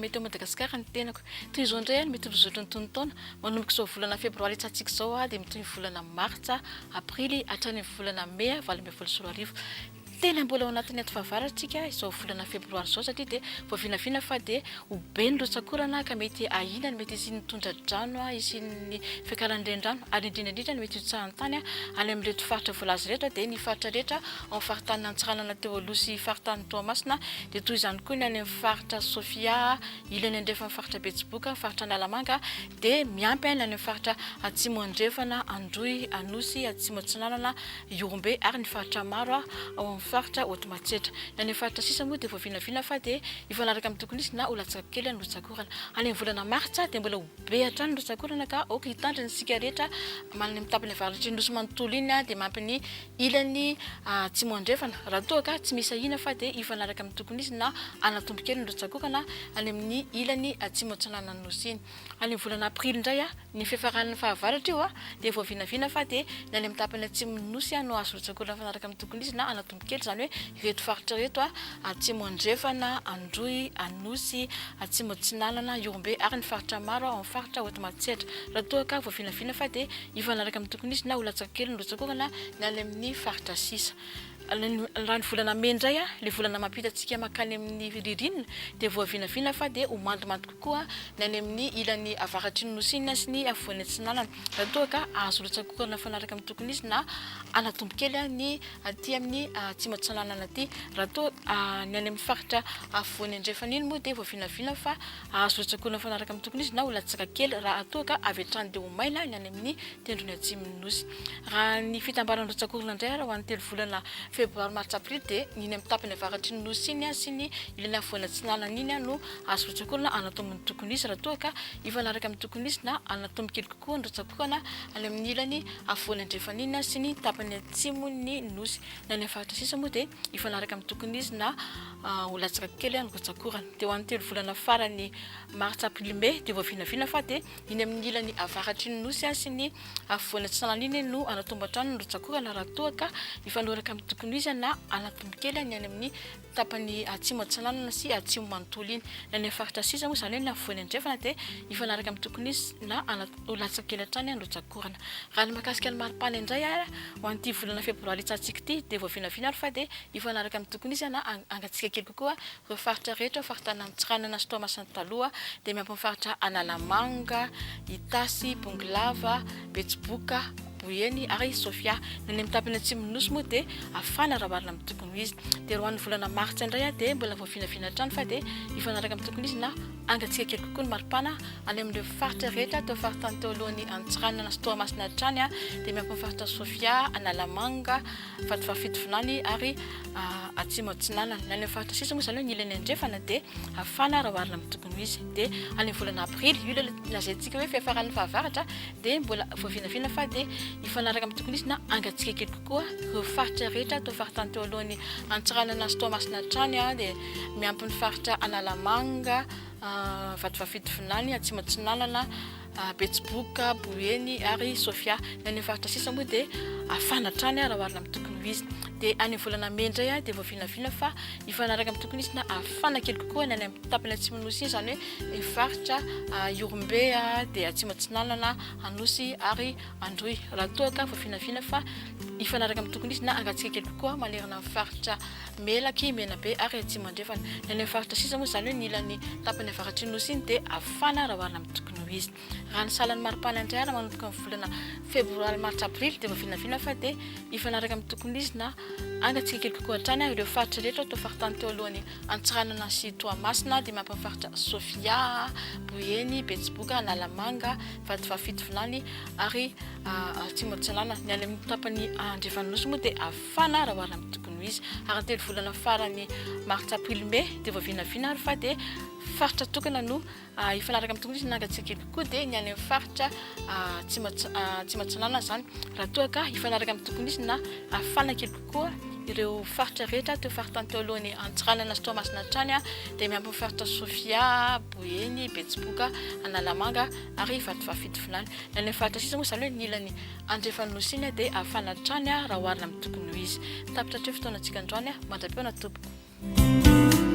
mety Madagasikara ny tenako toy izao indray mety rozotra ny tontaona manomboka izao volana febroary tsatsika izao dia mitoy volana martsa aprily hatrany volana mai 2024 tena mbola ao anatin'ny aty fahavaratsika izao volana febroary izao satria dia vao vinavina fa dia ho be ny rotsakorana ka mety ahinany mety izy nitondra drano izy ny fiakarany rendrano ary indrindra mety hitsahantany any amin'reto faritra voalazy rehetra dia ny faritra rehetra ao faritany Antsiranana teo aloha sy faritany Toamasina dia toy izany koa ny any amin'ny faritra Sofia ilany andrefa amin'ny faritra Betsiboka faritra Analamanga dia miampy any amin'ny faritra Atsimo Andrefana Androy Anosy Atsimo Atsinanana Iorombe ary ny faritra maro ao amin'ny faritra Otomatsetra ny faritra sisa moa dia vao vinavina fa dia ifanaraka amin'ny tokony izy na olatsaka kely ny rotsakorana any amin'ny volana martsa dia mbola ho be hatrany rotsakorana ka aoka hitandriny sika rehetra manana amin'ny tapany avaratry ny nosy manontolo iny dia mampy ny ilany Atsimo Andrefana raha toa ka tsy misy ahina fa dia ifanaraka amin'ny tokony izy na anatombo kely ny rotsakorana any amin'ny ilany Atsimo Atsinanana Nosy iny any amin'ny volana aprily indray ny fiafaran'ny fahavaratra io dia vao vinavina fa dia ny any amin'ny tapany Atsimo Nosy no azo rotsakorana ifanaraka amin'ny tokony izy na anatombo kely zany hoe reto faritra reto Atsimo Andrefana Androy Anosy Atsimo Atsinanana Iorombe ary ny faritra maro amin'ny faritra Otomatsetra raha toa ka vao vinavina fa dia ifanaraka amin'ny tokony izy na olatsaka kely ny rotsakorana ny any amin'ny faritra sisa raha ny volana Mai indray le volana mampita antsika makany amin'ny ririnina dia vao vinavina fa dia ho mandomando kokoa ny any amin'ny ilany avaratry ny Nosy iny sy ny afovoany Atsinanana raha toa ka azo rotsakorana ifanaraka amin'ny tokony izy na anatombo kely ny aty amin'ny Atsimo Atsinanana aty raha toa ny any amin'ny faritra afovoany Andrefana iny moa dia vao vinavina fa azo rotsakorana ifanaraka amin'ny tokony izy na olatsaka kely raha toa ka avy hatrany dia ho maina ny any amin'ny tendrony Atsimo Nosy raha ny fitambarana rotsakorana indray raha ho an'ny telo volana febroary martsa aprily dia ny amin'ny tapany avaratry ny Nosy iny sy ny ilany afovoany Atsinanana iny no azo rotsakorana anatombo ny tokony izy raha toa ka ifanaraka amin'ny tokony izy na anatombo kely kokoa ny rotsakorana any amin'ny ilany afovoany Andrefana iny sy ny tapany Atsimo ny Nosy ny any faritra sisa moa dia ifanaraka amin'ny tokony izy na olatsaka kely ny rotsakorana dia ho an'ny telo volana farany martsa aprily mai dia vao vinavina fa dia iny amin'ny ilany avaratry ny Nosy sy ny afovoany Atsinanana iny no anatombo hatrany ny rotsakorana raha toa ka ifanaraka amin'ny tokony izy na anatombo kely ny any amin'ny tapany Atsimo Atsinanana sy Atsimo manontolo iny ny any faritra sisa moa zany hoe ny afovoany Andrefana dia ifanaraka amin'ny tokony izy na olatsaka kely hatrany ny rotsakorana raha ny mahakasika ny maripana indray ho an'ity volana febroary tsatsika ity dia vao vinavina fa dia ifanaraka amin'ny tokony izy na angatsika kely kokoa ireo faritra rehetra faritra Antsiranana sy Toamasina taloha dia miampy amin'ny faritra Analamanga Itasy Bongolava Betsiboka Boyeny ary Sofia ny amin'ny tapany Atsimo Nosy moa dia afana raha marina amin'ny tokony izy dia raha ho an'ny volana martsa indray dia mbola vao vinavina hatrany fa dia ifanaraka amin'ny tokony izy na angatsika kely kokoa ny maripana any amin'ireo faritra rehetra teo faritany teo alohan'ny Antsiranana sy Toamasina hatrany dia miampy amin'ny faritra Sofia Analamanga Fatovafitovinany ary Atsimo Atsinanana ny any faritra sisa moa zany hoe ny ilany Andrefana dia afana raha marina amin'ny tokony izy dia any amin'ny volana aprily io lazaintsika hoe fiafaran'ny fahavaratra dia mbola vao vinavina fa dia ifanaraka amin'ny tokony izy na angatsika kely kokoa ireo faritra rehetra teo faritany teo alohan'ny Antsiranana sy Toamasina hatrany dia miampy ny faritra Analamanga Fatovafitovinany Atsimo Atsinanana Betsiboka Boyeny ary Sofia ny any faritra sisa moa dia afana hatrany raha marina amin'ny tokony izy dia any volana Mai indray dia vao vinavina fa ifanaraka amin'ny tokony izy na afana kely kokoa ny any amin'ny tapany Atsimo Nosy zany hoe faritra Iorombe dia Atsimo Atsinanana Anosy ary Androy raha toa ka vao vinavina fa ifanaraka amin'ny tokony izy na angatsika kely kokoa manerana amin'ny faritra Melaky Menabe ary Atsimo Andrefana ny any faritra sisa moa zany hoe ny ilany tapany avaratry ny Nosy iny dia afana raha marina amin'ny tokony izy raha ny salan'ny maripana indray raha manomboka amin'ny volana febroary martsa aprily dia vao vinavina fa dia ifanaraka amin'ny tokony izy na angatsika kely kokoa hatrany ireo faritra rehetra teo faritany teo alohan'ny Antsiranana sy Toamasina dia miampy amin'ny faritra Sofia Boyeny Betsiboka Analamanga Fatovafitovinany ary Atsimo Atsinanana ny any amin'ny tapany Andrefana Nosy moa dia afana raha marina amin'ny tokony izy ary telo volana farany martsa aprily mai dia vao vinavina fa dia faritra tokana no ifanaraka amin'ny tokony izy nangatsika kely kokoa dia ny any amin'ny faritra Atsimo Atsinanana zany raha toa ka ifanaraka amin'ny tokony izy na afana kely kokoa ireo faritra rehetra teo faritany teo alohan'ny Antsiranana sy Toamasina hatrany dia miampy amin'ny faritra Sofia Boyeny Betsiboka Analamanga ary Fatovafitovinany ny any faritra sisa moa zany hoe ny ilany Andrefana Nosy iny dia afana hatrany raha oharina amin'ny tokony izy tapitra hatreo fotoana antsika androany mandram-peo na tompoko